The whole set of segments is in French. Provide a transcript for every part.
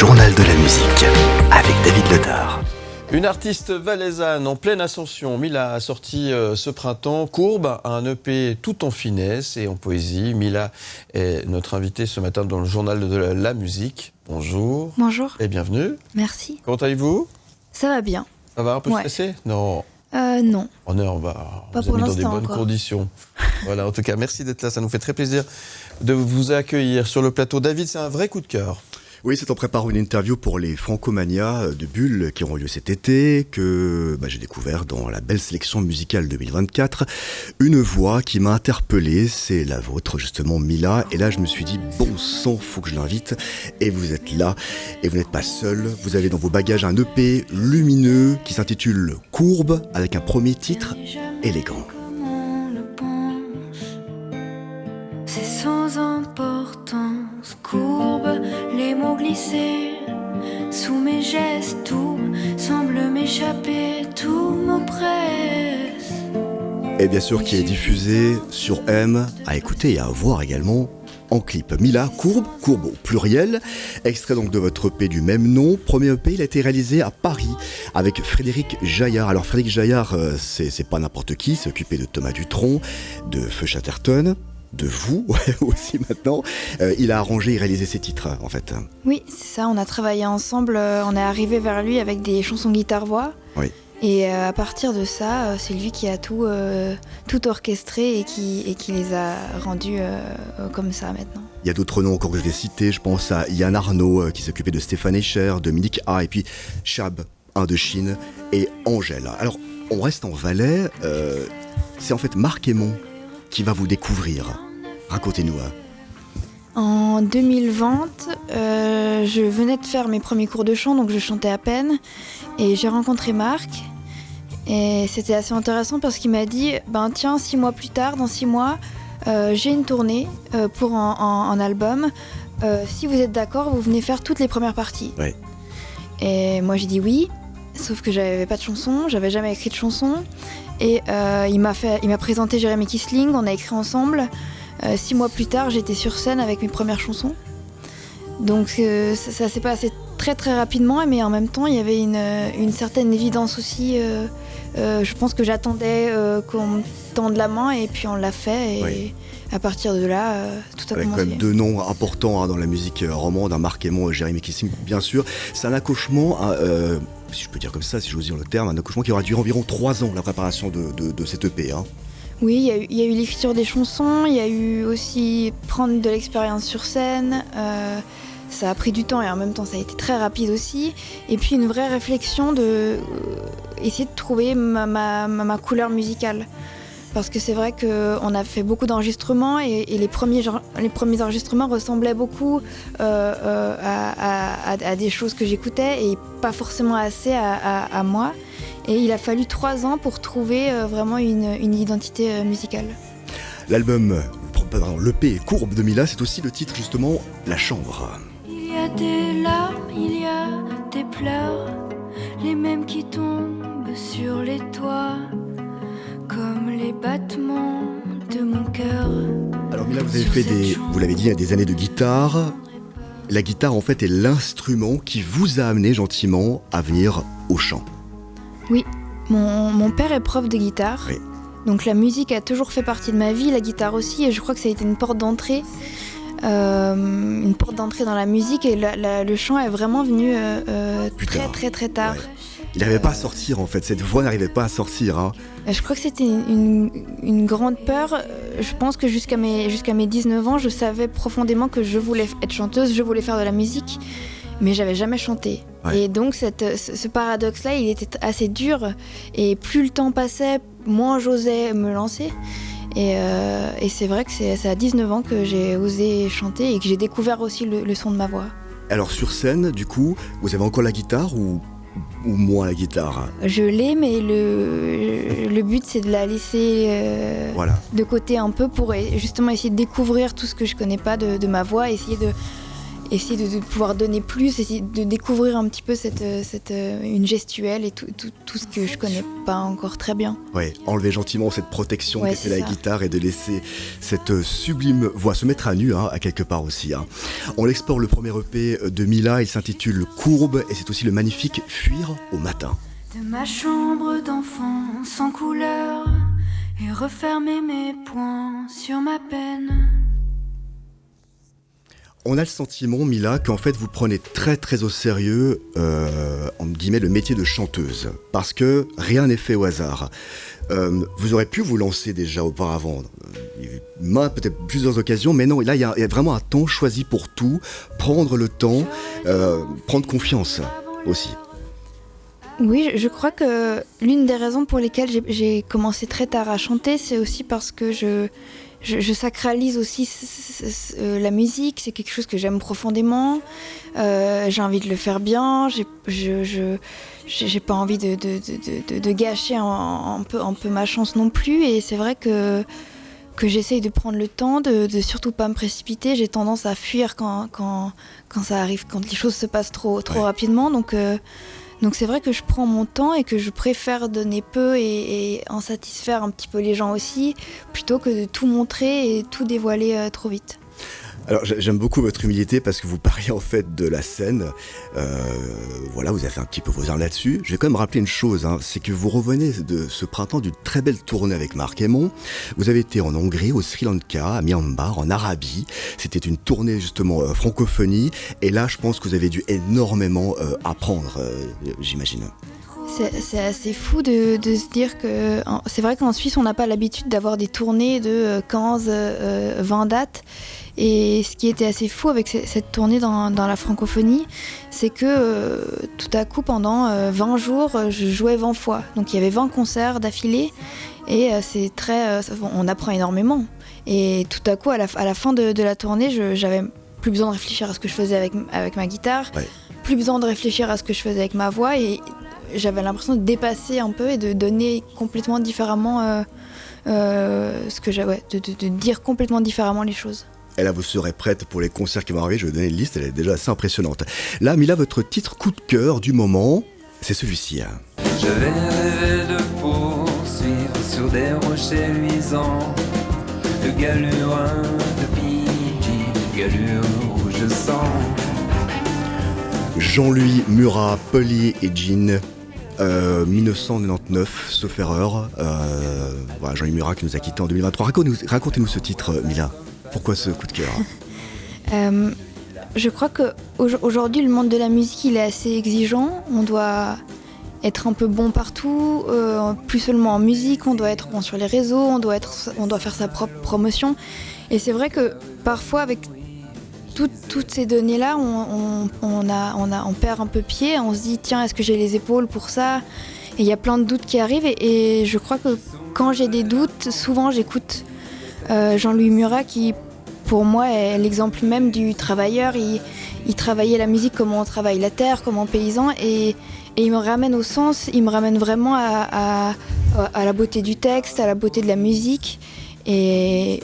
journal de la musique avec David Letard. Une artiste valaisanne en pleine ascension. Mila a sorti ce printemps Courbe, un EP tout en finesse et en poésie. Mila est notre invitée ce matin dans le journal de la musique. Bonjour. Bonjour. Et bienvenue. Merci. Comment allez-vous ? Ça va bien. Ça va un peu stressé ? Non. Non. On est Pas vous pour a mis dans des l'instant bonnes encore. conditions. Voilà, en tout cas, merci d'être là. Ça nous fait très plaisir de vous accueillir sur le plateau. David, c'est un vrai coup de cœur. Oui, c'est en préparant une interview pour les Francomania de Bulle qui auront lieu cet été que j'ai découvert dans la belle sélection musicale 2024 une voix qui m'a interpellé, c'est la vôtre justement Mila, et là je me suis dit bon sang, faut que je l'invite, et vous êtes là et vous n'êtes pas seul, vous avez dans vos bagages un EP lumineux qui s'intitule Courbe avec un premier titre élégant. C'est sans importance, courbe, les mots glissés sous mes gestes, tout semble m'échapper, tout m'oppresse. Et bien sûr qui est diffusé sur M, à écouter et à voir également en clip. Mila, Courbe au pluriel, extrait donc de votre EP du même nom. Premier EP, il a été réalisé à Paris avec Frédéric Jaillard. Alors Frédéric Jaillard, c'est pas n'importe qui, c'est occupé de Thomas Dutronc, de Feu Chatterton, de vous aussi maintenant. Il a arrangé et réalisé ses titres en fait. Oui, c'est ça, on a travaillé ensemble, on est arrivé vers lui avec des chansons guitare-voix. Oui. Et à partir de ça, c'est lui qui a tout orchestré et qui les a rendus comme ça maintenant. Il y a d'autres noms encore que je vais citer, je pense à Yann Arnaud qui s'occupait de Stéphane Escher, Dominique A, et puis Chab, Indochine et Angèle. Alors on reste en Valais, c'est en fait Marc Aymon qui va vous découvrir. Racontez-nous. En 2020, je venais de faire mes premiers cours de chant, donc je chantais à peine. Et j'ai rencontré Marc. Et c'était assez intéressant parce qu'il m'a dit tiens, 6 mois plus tard, dans 6 mois, j'ai une tournée pour un album. Si vous êtes d'accord, vous venez faire toutes les premières parties. Ouais. Et moi j'ai dit oui, sauf que j'avais pas de chanson, j'avais jamais écrit de chanson. Et il m'a présenté Jérémy Kissling, on a écrit ensemble. 6 mois plus tard, j'étais sur scène avec mes premières chansons. Donc ça s'est passé très très rapidement, mais en même temps, il y avait une certaine évidence aussi. Je pense que j'attendais qu'on me tende la main et puis on l'a fait. Et oui. À partir de là, tout a Avec commencé. quand même 2 noms importants dans la musique romande, Marc Aymon et Jérémy Kissling, bien sûr. C'est un accouchement, si je peux dire comme ça, si j'ose dire le terme, un accouchement qui aura duré environ 3 ans, la préparation de cet EP. Oui, il y a eu l'écriture des chansons, il y a eu aussi prendre de l'expérience sur scène. Ça a pris du temps et en même temps ça a été très rapide aussi. Et puis une vraie réflexion de essayer de trouver ma couleur musicale. Parce que c'est vrai qu'on a fait beaucoup d'enregistrements et les premiers enregistrements ressemblaient beaucoup à des choses que j'écoutais et pas forcément assez à moi. Et il a fallu 3 ans pour trouver vraiment une identité musicale. L'album, l'EP Courbe de Mila, c'est aussi le titre justement La Chambre. Il y a des larmes, il y a des pleurs, les mêmes qui tombent sur les toits, comme les battements de mon cœur. Alors Mila, vous avez fait vous l'avez dit, des années de guitare. La guitare en fait est l'instrument qui vous a amené gentiment à venir au chant. Oui, mon père est prof de guitare. Oui. Donc la musique a toujours fait partie de ma vie, la guitare aussi, et je crois que ça a été une porte d'entrée. Une porte d'entrée dans la musique, et le chant est vraiment venu très tard. Ouais. Il n'arrivait pas à sortir en fait, cette voix n'arrivait pas à sortir. Je crois que c'était une grande peur. Je pense que jusqu'à mes 19 ans, je savais profondément que je voulais être chanteuse, je voulais faire de la musique, mais j'avais jamais chanté. Ouais. Et donc ce paradoxe-là, il était assez dur, et plus le temps passait, moins j'osais me lancer. Et c'est vrai que c'est à 19 ans que j'ai osé chanter et que j'ai découvert aussi le son de ma voix. Alors sur scène, du coup, vous avez encore la guitare ou moins la guitare? Je l'ai, mais le but c'est de la laisser Voilà. de côté un peu pour justement essayer de découvrir tout ce que je connais pas de ma voix, essayer essayer de pouvoir donner plus, essayer de découvrir un petit peu une gestuelle et tout ce que je connais pas encore très bien. Ouais, enlever gentiment cette protection qu'était la ça. guitare et de laisser cette sublime voix se mettre à nu, à quelque part aussi. On explore le premier EP de Mila, il s'intitule Courbe et c'est aussi le magnifique Fuir au matin. De ma chambre d'enfant sans couleur et refermer mes poings sur ma peine. On a le sentiment, Mila, qu'en fait vous prenez très très au sérieux, entre guillemets, le métier de chanteuse. Parce que rien n'est fait au hasard. Vous aurez pu vous lancer déjà auparavant. Il y a eu peut-être plusieurs occasions, mais non, là il y a vraiment un temps choisi pour tout. Prendre le temps, prendre confiance aussi. Oui, je crois que l'une des raisons pour lesquelles j'ai commencé très tard à chanter, c'est aussi parce que je sacralise aussi la musique, c'est quelque chose que j'aime profondément. J'ai envie de le faire bien, j'ai pas envie de gâcher un peu ma chance non plus. Et c'est vrai que j'essaye de prendre le temps, de surtout pas me précipiter. J'ai tendance à fuir quand ça arrive, quand les choses se passent trop rapidement. Donc c'est vrai que je prends mon temps et que je préfère donner peu et en satisfaire un petit peu les gens aussi, plutôt que de tout montrer et tout dévoiler trop vite. Alors j'aime beaucoup votre humilité parce que vous parlez en fait de la scène. Voilà, vous avez fait un petit peu vos armes là-dessus. Je vais quand même rappeler une chose, c'est que vous revenez de ce printemps d'une très belle tournée avec Marc Aymon. Vous avez été en Hongrie, au Sri Lanka, à Myanmar, en Arabie. C'était une tournée justement francophonie. Et là, je pense que vous avez dû énormément apprendre, j'imagine. C'est assez fou de se dire que... C'est vrai qu'en Suisse, on n'a pas l'habitude d'avoir des tournées de 15, 20 dates. Et ce qui était assez fou avec cette tournée dans la francophonie, c'est que tout à coup, pendant 20 jours, je jouais 20 fois. Donc il y avait 20 concerts d'affilée et on apprend énormément. Et tout à coup, à la fin de la tournée, j'avais plus besoin de réfléchir à ce que je faisais avec ma guitare, plus besoin de réfléchir à ce que je faisais avec ma voix et j'avais l'impression de dépasser un peu et de donner complètement différemment ce que j'avais, de dire complètement différemment les choses. Et là, vous serez prête pour les concerts qui vont arriver. Je vais vous donner une liste, elle est déjà assez impressionnante. Là, Mila, votre titre coup de cœur du moment, c'est celui-ci. Je vais rêver de poursuivre sur des rochers luisants, de galure de Fidji, de galure où je sens. Jean-Louis Murat, Polly et Jean, 1999, sauf erreur. Voilà, Jean-Louis Murat qui nous a quittés en 2023. Racontez-nous ce titre, Mila. Pourquoi ce coup de cœur ? Je crois qu'aujourd'hui, le monde de la musique, il est assez exigeant. On doit être un peu bon partout, plus seulement en musique, on doit être bon sur les réseaux, on doit faire sa propre promotion. Et c'est vrai que parfois, avec toutes ces données-là, on perd un peu pied, on se dit tiens, est-ce que j'ai les épaules pour ça ? Et il y a plein de doutes qui arrivent et je crois que quand j'ai des doutes, souvent j'écoute Jean-Louis Murat qui, pour moi, est l'exemple même du travailleur. Il travaillait la musique comme on travaille la terre, comme un paysan et il me ramène au sens, il me ramène vraiment à la beauté du texte, à la beauté de la musique. Et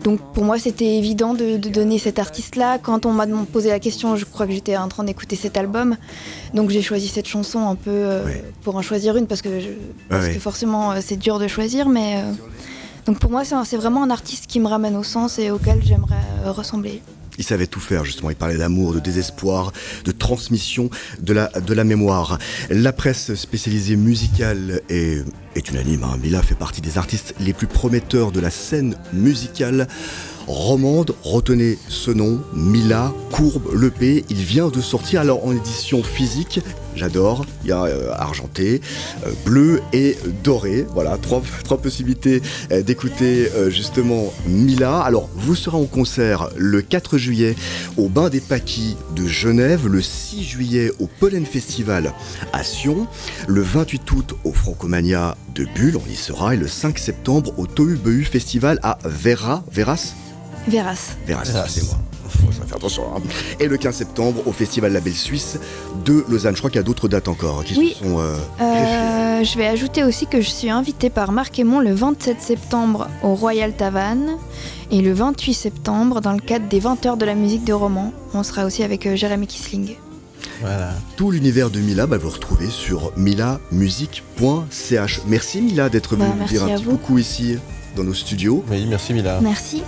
donc pour moi c'était évident de donner cet artiste-là. Quand on m'a posé la question, je crois que j'étais en train d'écouter cet album. Donc j'ai choisi cette chanson un peu pour en choisir une parce que forcément c'est dur de choisir. Mais donc pour moi c'est vraiment un artiste qui me ramène au sens et auquel j'aimerais ressembler. Il savait tout faire justement, il parlait d'amour, de désespoir, de transmission, de la mémoire. La presse spécialisée musicale est unanime, Mila fait partie des artistes les plus prometteurs de la scène musicale romande. Retenez ce nom, Mila, Courbe, l'EP, il vient de sortir alors en édition physique, j'adore, il y a argenté, bleu et doré, voilà, trois possibilités d'écouter justement Mila. Alors vous serez en concert le 4 juillet au Bain des Paquis de Genève, le 6 juillet au Pollen Festival à Sion, le 28 août au Francomania de Bulle, on y sera, et le 5 septembre au Tohu Bohu Festival à Verras, excusez-moi. Faut faire attention. Hein. Et le 15 septembre, au Festival Label Suisse de Lausanne. Je crois qu'il y a d'autres dates encore qui Oui. se sont Je vais ajouter aussi que je suis invitée par Marc Aymon le 27 septembre au Royal Tavannes et le 28 septembre dans le cadre des 20 heures de la musique de Romans. On sera aussi avec Jérémy Kisling. Voilà. Tout l'univers de Mila, vous retrouvez sur milamusique.ch. Merci Mila d'être venue nous Merci dire un à petit vous. coucou ici dans nos studios. Oui, merci Mila. Merci.